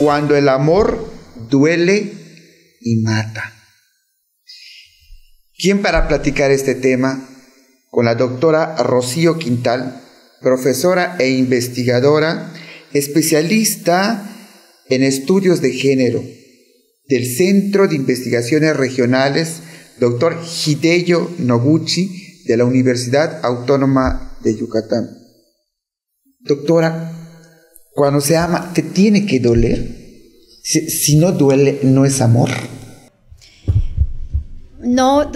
cuando el amor duele y mata. ¿Quién para platicar este tema? Con la doctora Rocío Quintal, profesora e investigadora, especialista en estudios de género del Centro de Investigaciones Regionales, doctor Hideyo Noguchi, de la Universidad Autónoma de Yucatán. Doctora, cuando se ama, ¿te tiene que doler? Si no duele, ¿no es amor? No.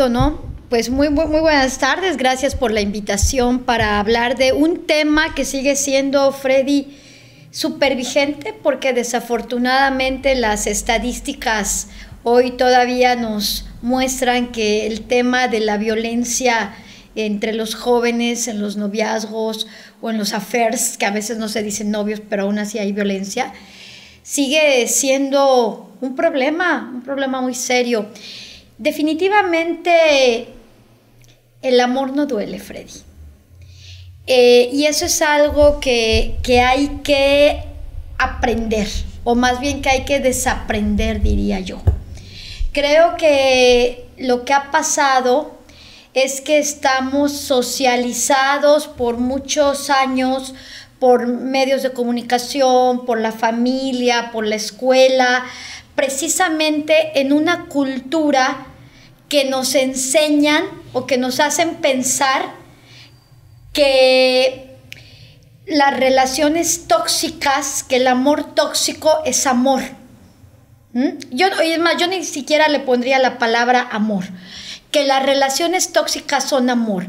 Pues muy buenas tardes. Gracias por la invitación para hablar de un tema que sigue siendo, Freddy, súper vigente, porque desafortunadamente las estadísticas hoy todavía nos muestran que el tema de la violencia entre los jóvenes, en los noviazgos o en los affairs, que a veces no se dicen novios, pero aún así hay violencia, sigue siendo un problema muy serio. Definitivamente el amor no duele, Freddy. Y eso es algo que hay que aprender, o más bien que hay que desaprender, diría yo. Creo que lo que ha pasado es que estamos socializados por muchos años, por medios de comunicación, por la familia, por la escuela, precisamente en una cultura que nos enseñan o que nos hacen pensar que las relaciones tóxicas, que el amor tóxico es amor. Yo ni siquiera le pondría la palabra amor, que las relaciones tóxicas son amor.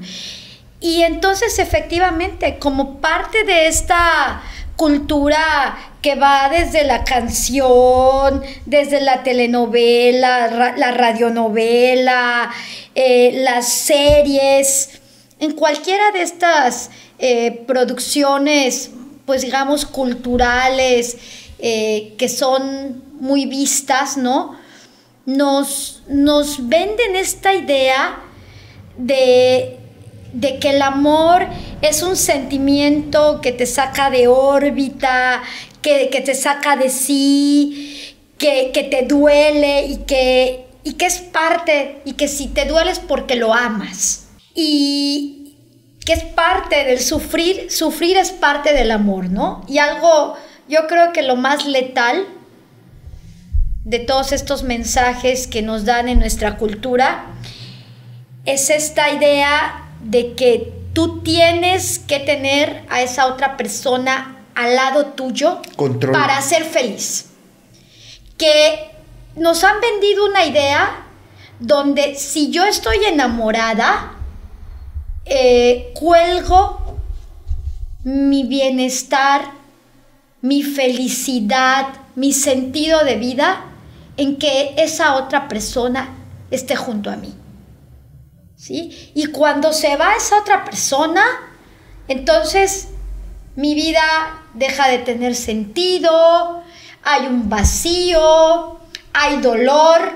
Y entonces efectivamente, como parte de esta cultura que va desde la canción, desde la telenovela, la radionovela, las series, en cualquiera de estas producciones, pues digamos, culturales, que son muy vistas, ¿no? Nos venden esta idea de que el amor es un sentimiento que te saca de órbita, que te saca de sí, que te duele y que es parte, y que si te duele es porque lo amas. Y que es parte del sufrir es parte del amor, ¿no? Y algo, yo creo que lo más letal de todos estos mensajes que nos dan en nuestra cultura es esta idea de que tú tienes que tener a esa otra persona al lado tuyo, control, para ser feliz. Que nos han vendido una idea donde si yo estoy enamorada, cuelgo mi bienestar, mi felicidad, mi sentido de vida en que esa otra persona esté junto a mí. ¿Sí? Y cuando se va esa otra persona, entonces mi vida deja de tener sentido, hay un vacío, hay dolor,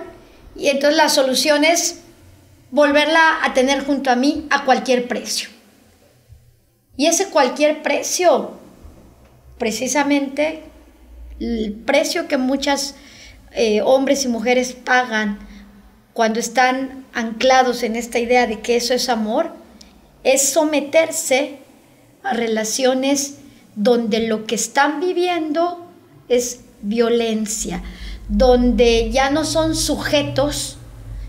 y entonces la solución es volverla a tener junto a mí a cualquier precio. Y ese cualquier precio, precisamente el precio que muchos hombres y mujeres pagan cuando están anclados en esta idea de que eso es amor, es someterse a relaciones donde lo que están viviendo es violencia, donde ya no son sujetos,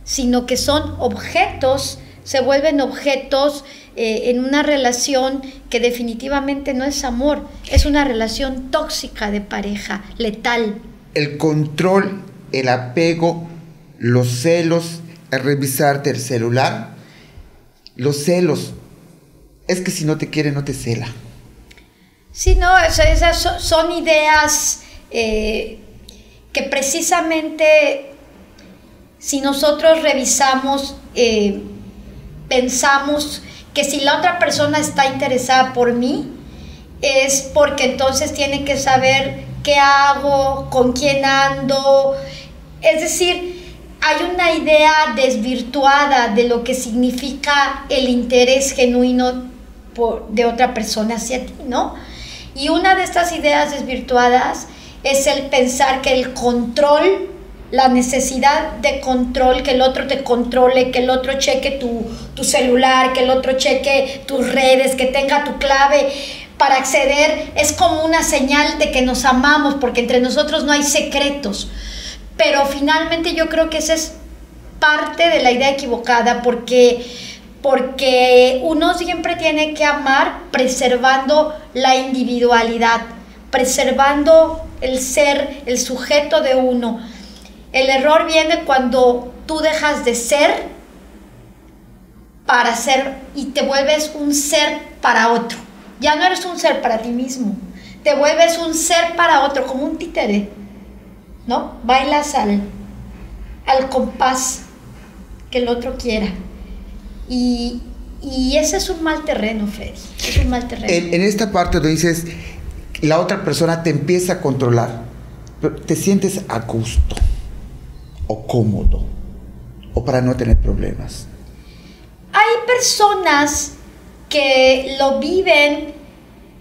sino que son objetos, se vuelven objetos en una relación que definitivamente no es amor, es una relación tóxica de pareja, letal. El control, el apego, los celos, el revisarte el celular, los celos, es que si no te quiere no te cela. Sí, no, esas son ideas que precisamente si nosotros revisamos, pensamos que si la otra persona está interesada por mí, es porque entonces tiene que saber qué hago, con quién ando. Es decir, hay una idea desvirtuada de lo que significa el interés genuino de otra persona hacia ti, ¿no? Y una de estas ideas desvirtuadas es el pensar que el control, la necesidad de control, que el otro te controle, que el otro cheque tu celular, que el otro cheque tus redes, que tenga tu clave para acceder, es como una señal de que nos amamos, porque entre nosotros no hay secretos. Pero finalmente yo creo que esa es parte de la idea equivocada, porque uno siempre tiene que amar preservando la individualidad, preservando el ser, el sujeto de uno. El error viene cuando tú dejas de ser para ser y te vuelves un ser para otro. Ya no eres un ser para ti mismo, te vuelves un ser para otro, como un títere, ¿no? Bailas al compás que el otro quiera. Y ese es un mal terreno, Freddy, es un mal terreno. En esta parte donde dices, la otra persona te empieza a controlar, pero te sientes a gusto, o cómodo, o para no tener problemas. Hay personas que lo viven,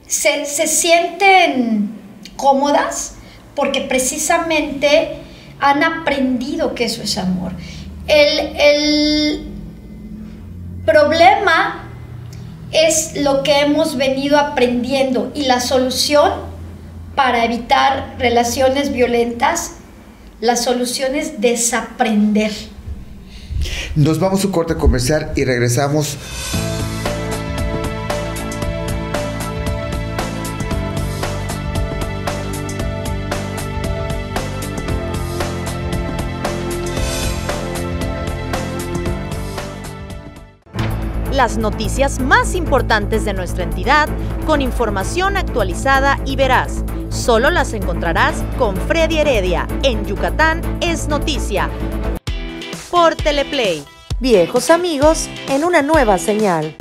se sienten cómodas porque precisamente han aprendido que eso es amor. El problema es lo que hemos venido aprendiendo, y la solución para evitar relaciones violentas, la solución es desaprender. Nos vamos a un corte comercial y regresamos. Las noticias más importantes de nuestra entidad, con información actualizada y veraz. Solo las encontrarás con Freddy Heredia. En Yucatán es noticia. Por Teleplay. Viejos amigos en una nueva señal.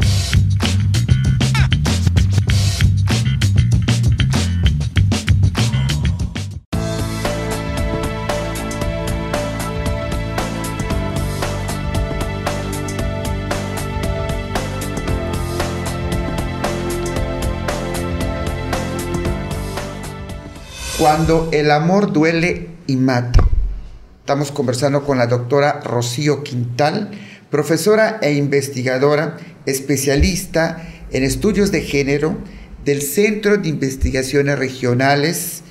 Cuando el amor duele y mata. Estamos conversando con la doctora Rocío Quintal, profesora e investigadora, especialista en estudios de género del Centro de Investigaciones Regionales,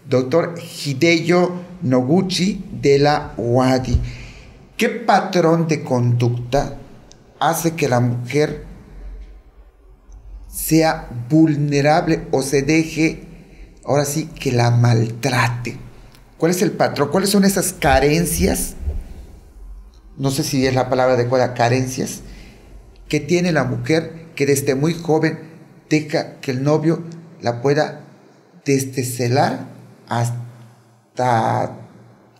doctor Hideyo Noguchi de la UADY. ¿Qué patrón de conducta hace que la mujer sea vulnerable o se deje, ahora sí, que la maltrate? ¿Cuál es el patrón? ¿Cuáles son esas carencias? No sé si es la palabra adecuada, carencias, que tiene la mujer que desde muy joven deja que el novio la pueda desde celar hasta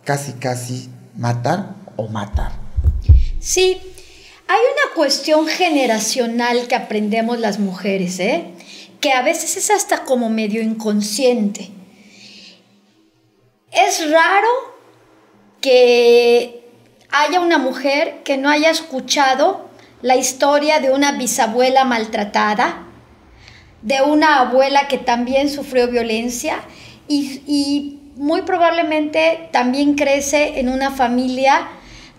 casi matar o matar. Sí, hay una cuestión generacional que aprendemos las mujeres, que a veces es hasta como medio inconsciente. Es raro que haya una mujer que no haya escuchado la historia de una bisabuela maltratada, de una abuela que también sufrió violencia y muy probablemente también crece en una familia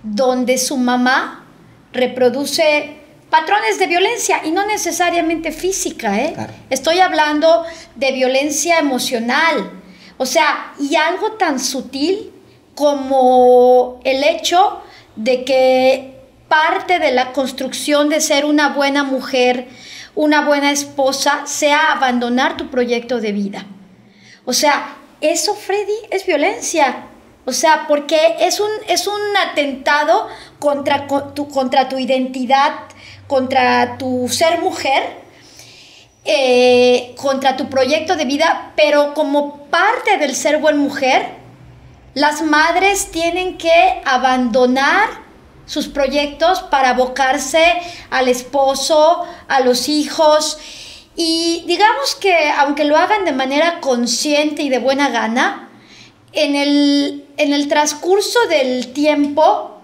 donde su mamá reproduce patrones de violencia y no necesariamente física, Claro. Estoy hablando de violencia emocional. O sea, y algo tan sutil como el hecho de que parte de la construcción de ser una buena mujer, una buena esposa, sea abandonar tu proyecto de vida. O sea, eso, Freddy, es violencia. O sea, porque es un atentado contra tu identidad, contra tu ser mujer, contra tu proyecto de vida, pero como parte del ser buena mujer, las madres tienen que abandonar sus proyectos para abocarse al esposo, a los hijos, y digamos que aunque lo hagan de manera consciente y de buena gana, en el transcurso del tiempo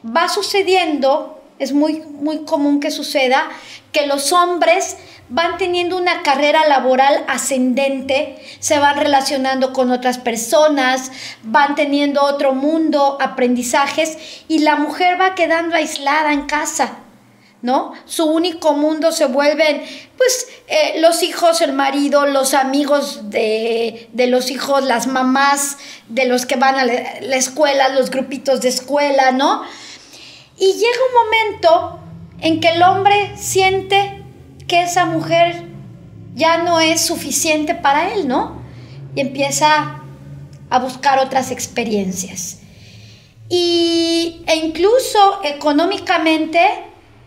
va sucediendo es muy, muy común que suceda, que los hombres van teniendo una carrera laboral ascendente, se van relacionando con otras personas, van teniendo otro mundo, aprendizajes, y la mujer va quedando aislada en casa, ¿no? Su único mundo se vuelven, pues, los hijos, el marido, los amigos de los hijos, las mamás de los que van a la escuela, los grupitos de escuela, ¿no? Y llega un momento en que el hombre siente que esa mujer ya no es suficiente para él, ¿no? Y empieza a buscar otras experiencias. E incluso económicamente,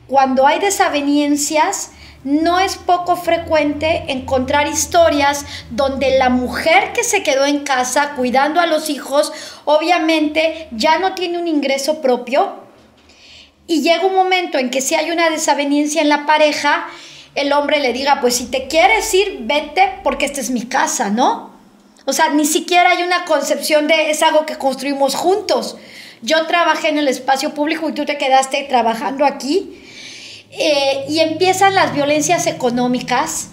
cuando hay desavenencias, no es poco frecuente encontrar historias donde la mujer que se quedó en casa cuidando a los hijos, obviamente ya no tiene un ingreso propio, y llega un momento en que si hay una desavenencia en la pareja, el hombre le diga, pues si te quieres ir, vete porque esta es mi casa, ¿no? O sea, ni siquiera hay una concepción de es algo que construimos juntos. Yo trabajé en el espacio público y tú te quedaste trabajando aquí. Y empiezan las violencias económicas,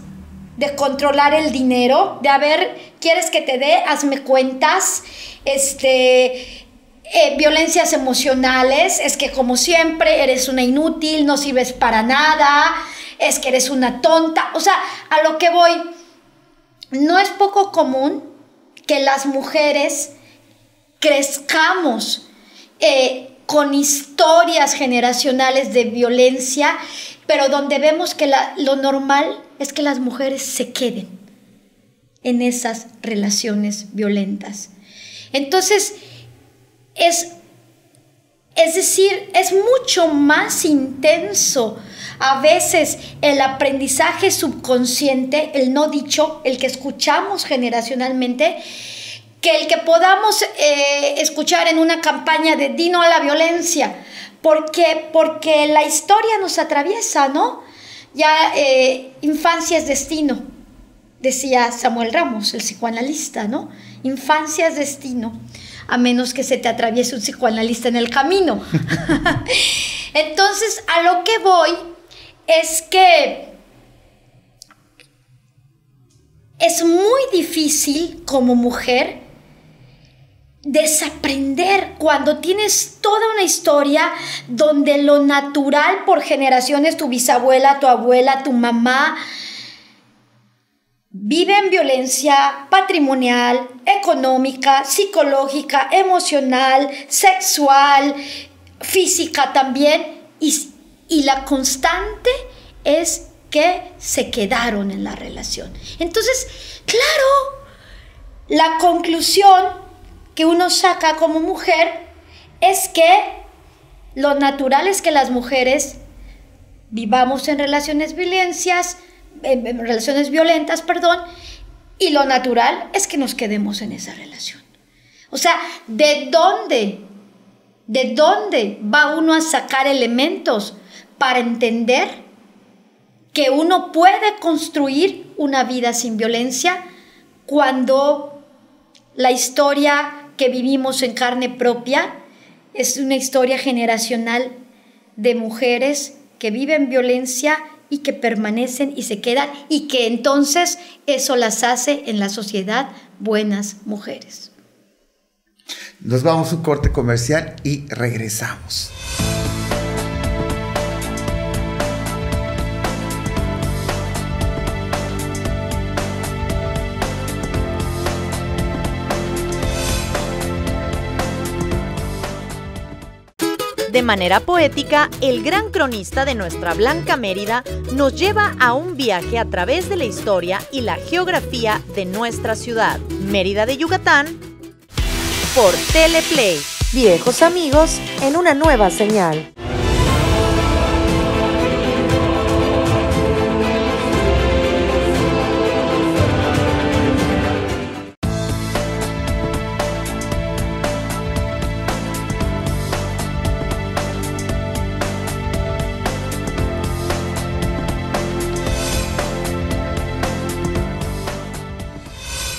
de controlar el dinero, de a ver, ¿quieres que te dé? Hazme cuentas. Violencias emocionales, es que como siempre eres una inútil, no sirves para nada, es que eres una tonta. O sea, a lo que voy, no es poco común que las mujeres crezcamos con historias generacionales de violencia, pero donde vemos que lo normal es que las mujeres se queden en esas relaciones violentas. Entonces, es decir, es mucho más intenso a veces el aprendizaje subconsciente, el no dicho, el que escuchamos generacionalmente, que el que podamos escuchar en una campaña de di no a la violencia, porque la historia nos atraviesa, ¿no? Ya infancia es destino, decía Samuel Ramos, el psicoanalista, ¿no? Infancia es destino, a menos que se te atraviese un psicoanalista en el camino. Entonces, a lo que voy es que es muy difícil como mujer desaprender cuando tienes toda una historia donde lo natural por generaciones, tu bisabuela, tu abuela, tu mamá, vive en violencia patrimonial, económica, psicológica, emocional, sexual, física también, y la constante es que se quedaron en la relación. Entonces, claro, la conclusión que uno saca como mujer es que lo natural es que las mujeres vivamos en relaciones violentas, y lo natural es que nos quedemos en esa relación. O sea, ¿de dónde va uno a sacar elementos para entender que uno puede construir una vida sin violencia cuando la historia que vivimos en carne propia es una historia generacional de mujeres que viven violencia y que permanecen y se quedan, y que entonces eso las hace en la sociedad buenas mujeres? Nos vamos a un corte comercial y regresamos. De manera poética, el gran cronista de nuestra Blanca Mérida nos lleva a un viaje a través de la historia y la geografía de nuestra ciudad, Mérida de Yucatán, por Teleplay. Viejos amigos en una nueva señal.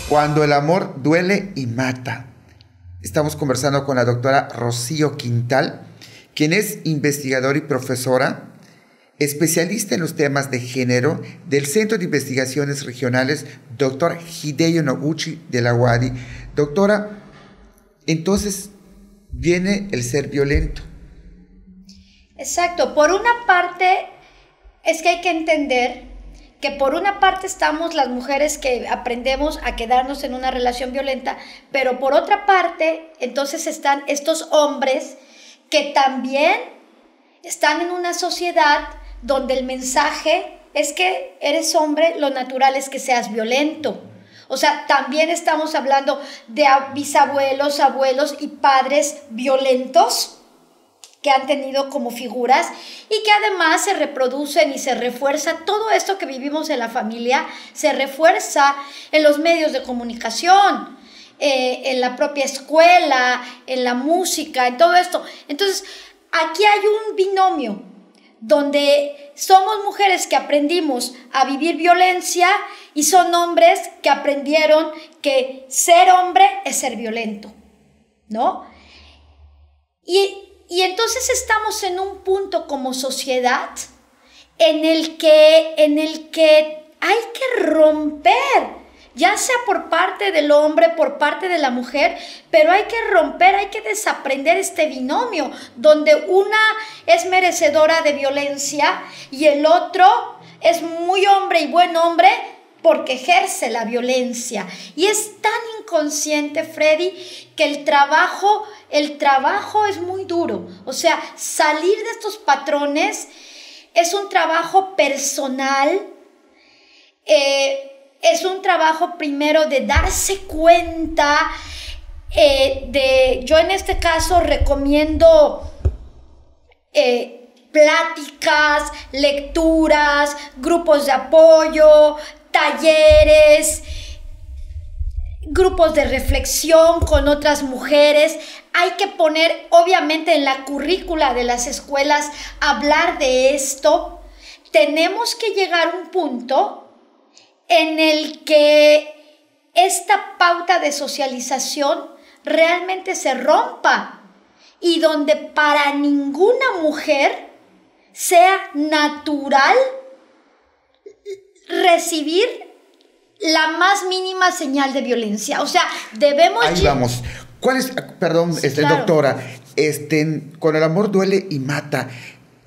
Cuando el amor duele y mata. Estamos conversando con la doctora Rocío Quintal, quien es investigadora y profesora, especialista en los temas de género del Centro de Investigaciones Regionales, doctor Hideo Noguchi de la UADY. Doctora, entonces viene el ser violento. Exacto. Por una parte, es que hay que entender que por una parte estamos las mujeres que aprendemos a quedarnos en una relación violenta, pero por otra parte, entonces están estos hombres que también están en una sociedad donde el mensaje es que eres hombre, lo natural es que seas violento. O sea, también estamos hablando de bisabuelos, abuelos y padres violentos que han tenido como figuras y que además se reproducen y se refuerza. Todo esto que vivimos en la familia se refuerza en los medios de comunicación, en la propia escuela, en la música, en todo esto. Entonces, aquí hay un binomio donde somos mujeres que aprendimos a vivir violencia y son hombres que aprendieron que ser hombre es ser violento, ¿no? Y entonces estamos en un punto como sociedad en el que hay que romper, ya sea por parte del hombre, por parte de la mujer, pero hay que romper, hay que desaprender este binomio donde una es merecedora de violencia y el otro es muy hombre y buen hombre porque ejerce la violencia. Y es tan inconsciente, Freddy, que el trabajo es muy duro. O sea, salir de estos patrones es un trabajo personal, es un trabajo primero de darse cuenta, yo en este caso recomiendo pláticas, lecturas, grupos de apoyo, talleres, grupos de reflexión con otras mujeres. Hay que poner, obviamente, en la currícula de las escuelas, hablar de esto. Tenemos que llegar a un punto en el que esta pauta de socialización realmente se rompa y donde para ninguna mujer sea natural recibir la más mínima señal de violencia. O sea, debemos... Ahí vamos. ¿Cuál es, perdón, Sí, claro. doctora, con el amor duele y mata?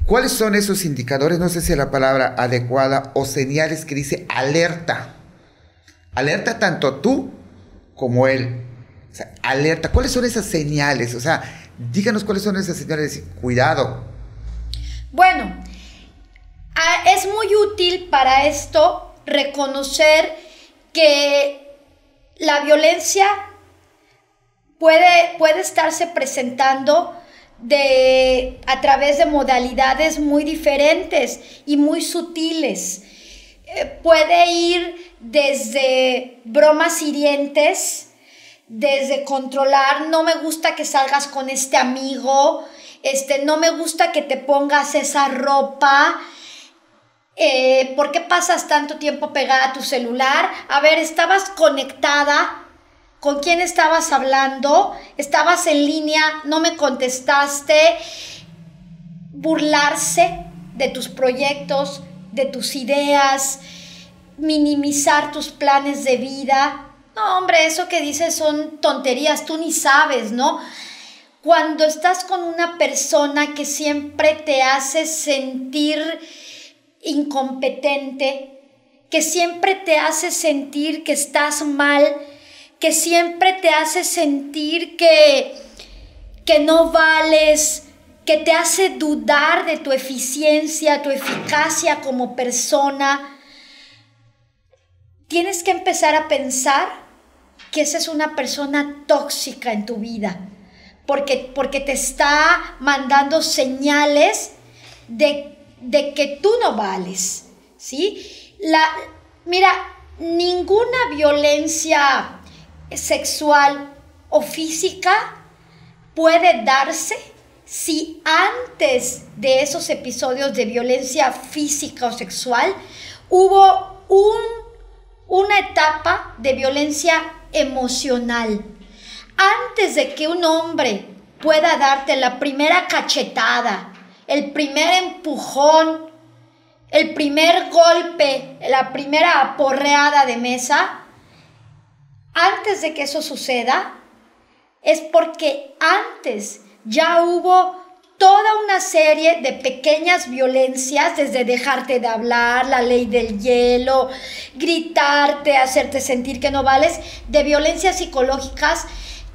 ¿Cuáles son esos indicadores, no sé si es la palabra adecuada, o señales que dice alerta? Alerta tanto tú como él. O sea, alerta. ¿Cuáles son esas señales? O sea, díganos cuáles son esas señales. Cuidado. Bueno, es muy útil para esto reconocer que la violencia puede estarse presentando a través de modalidades muy diferentes y muy sutiles. Puede ir desde bromas hirientes, desde controlar, no me gusta que salgas con este amigo, no me gusta que te pongas esa ropa, ¿por qué pasas tanto tiempo pegada a tu celular? A ver, ¿estabas conectada? ¿Con quién estabas hablando? ¿Estabas en línea? ¿No me contestaste? Burlarse de tus proyectos, de tus ideas, minimizar tus planes de vida. No, hombre, eso que dices son tonterías, tú ni sabes, ¿no? Cuando estás con una persona que siempre te hace sentir incompetente, que siempre te hace sentir que estás mal, que siempre te hace sentir que no vales, que te hace dudar de tu eficiencia, tu eficacia como persona, tienes que empezar a pensar que esa es una persona tóxica en tu vida, porque te está mandando señales de que tú no vales, ¿sí? Mira, ninguna violencia sexual o física puede darse si antes de esos episodios de violencia física o sexual hubo una etapa de violencia emocional. Antes de que un hombre pueda darte la primera cachetada, el primer empujón, el primer golpe, la primera aporreada de mesa, antes de que eso suceda, es porque antes ya hubo toda una serie de pequeñas violencias, desde dejarte de hablar, la ley del hielo, gritarte, hacerte sentir que no vales, de violencias psicológicas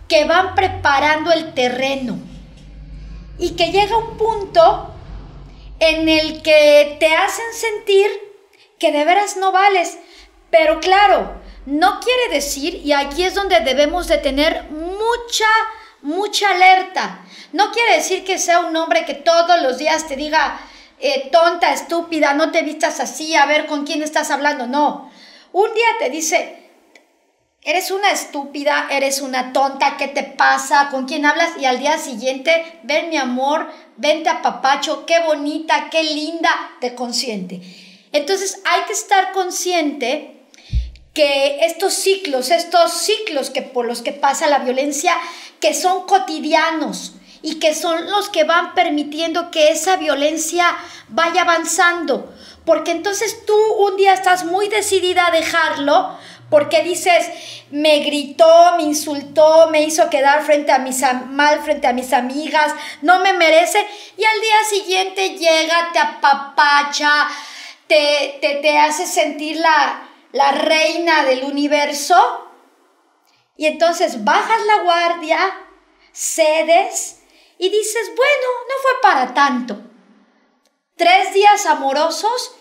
que van preparando el terreno y que llega un punto en el que te hacen sentir que de veras no vales. Pero claro, no quiere decir, y aquí es donde debemos de tener mucha alerta, no quiere decir que sea un hombre que todos los días te diga tonta, estúpida, no te vistas así, a ver con quién estás hablando. No, un día te dice, eres una estúpida, eres una tonta, ¿qué te pasa? ¿Con quién hablas? Y al día siguiente, ven mi amor, vente a papacho, qué bonita, qué linda, te consiente. Entonces hay que estar consciente que estos ciclos que por los que pasa la violencia, que son cotidianos y que son los que van permitiendo que esa violencia vaya avanzando, porque entonces tú un día estás muy decidida a dejarlo, porque dices, me gritó, me insultó, me hizo quedar mal frente a mis amigas, no me merece, y al día siguiente llega, te apapacha, te hace sentir la reina del universo, y entonces bajas la guardia, cedes y dices, bueno, no fue para tanto. 3 días amorosos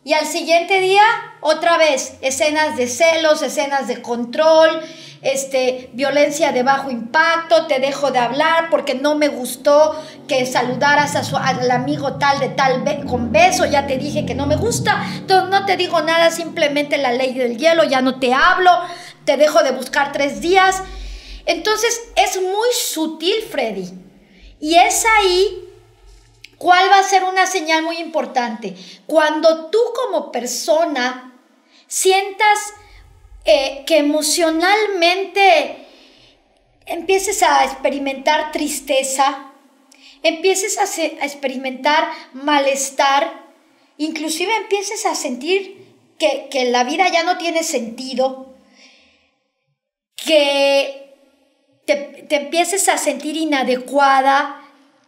y al siguiente día otra vez escenas de celos, escenas de control, violencia de bajo impacto, te dejo de hablar porque no me gustó que saludaras al amigo tal de tal con beso, ya te dije que no me gusta, entonces no te digo nada, simplemente la ley del hielo, ya no te hablo, te dejo de buscar 3 días. Entonces es muy sutil, Freddy, y es ahí cuál va a ser una señal muy importante. Cuando tú como persona sientas que emocionalmente empieces a experimentar tristeza, empieces a experimentar malestar, inclusive empieces a sentir que la vida ya no tiene sentido, que te empieces a sentir inadecuada,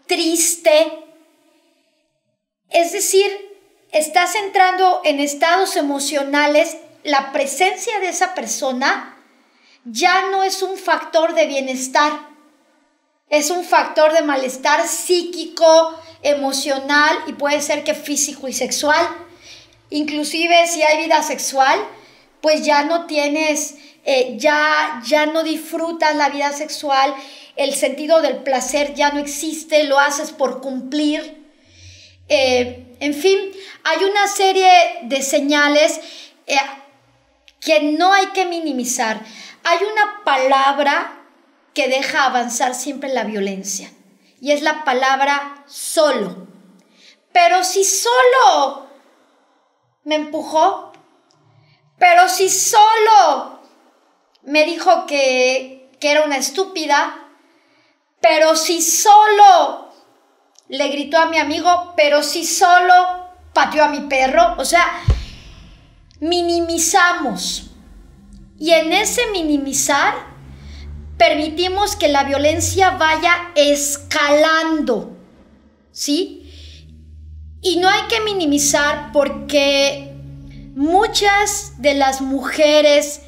triste, es decir, estás entrando en estados emocionales, la presencia de esa persona ya no es un factor de bienestar, es un factor de malestar psíquico, emocional y puede ser que físico y sexual. Inclusive si hay vida sexual, pues ya no tienes, ya no disfrutas la vida sexual, el sentido del placer ya no existe, lo haces por cumplir. En fin, hay una serie de señales que no hay que minimizar. Hay una palabra que deja avanzar siempre la violencia y es la palabra solo. Pero si solo me empujó, pero si solo me dijo que era una estúpida, pero si solo le gritó a mi amigo, pero si solo pateó a mi perro, o sea, minimizamos. Y en ese minimizar permitimos que la violencia vaya escalando, ¿sí? Y no hay que minimizar porque muchas de las mujeres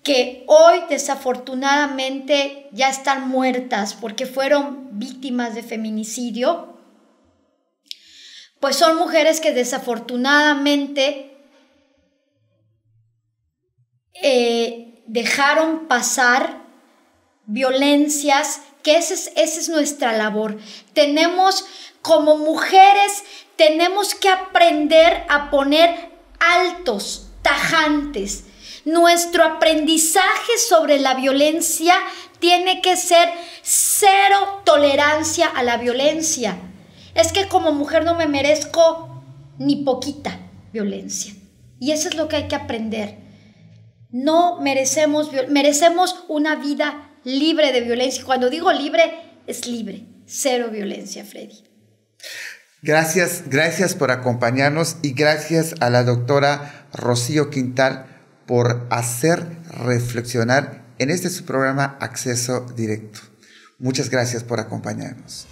que hoy desafortunadamente ya están muertas porque fueron víctimas de feminicidio, pues son mujeres que desafortunadamente dejaron pasar violencias, que esa es nuestra labor. Como mujeres, tenemos que aprender a poner altos, tajantes. Nuestro aprendizaje sobre la violencia tiene que ser 0 tolerancia a la violencia. Es que como mujer no me merezco ni poquita violencia. Y eso es lo que hay que aprender. No merecemos una vida libre de violencia. Cuando digo libre, es libre. Cero violencia, Freddy. Gracias por acompañarnos y gracias a la doctora Rocío Quintal por hacer reflexionar en este su programa Acceso Directo. Muchas gracias por acompañarnos.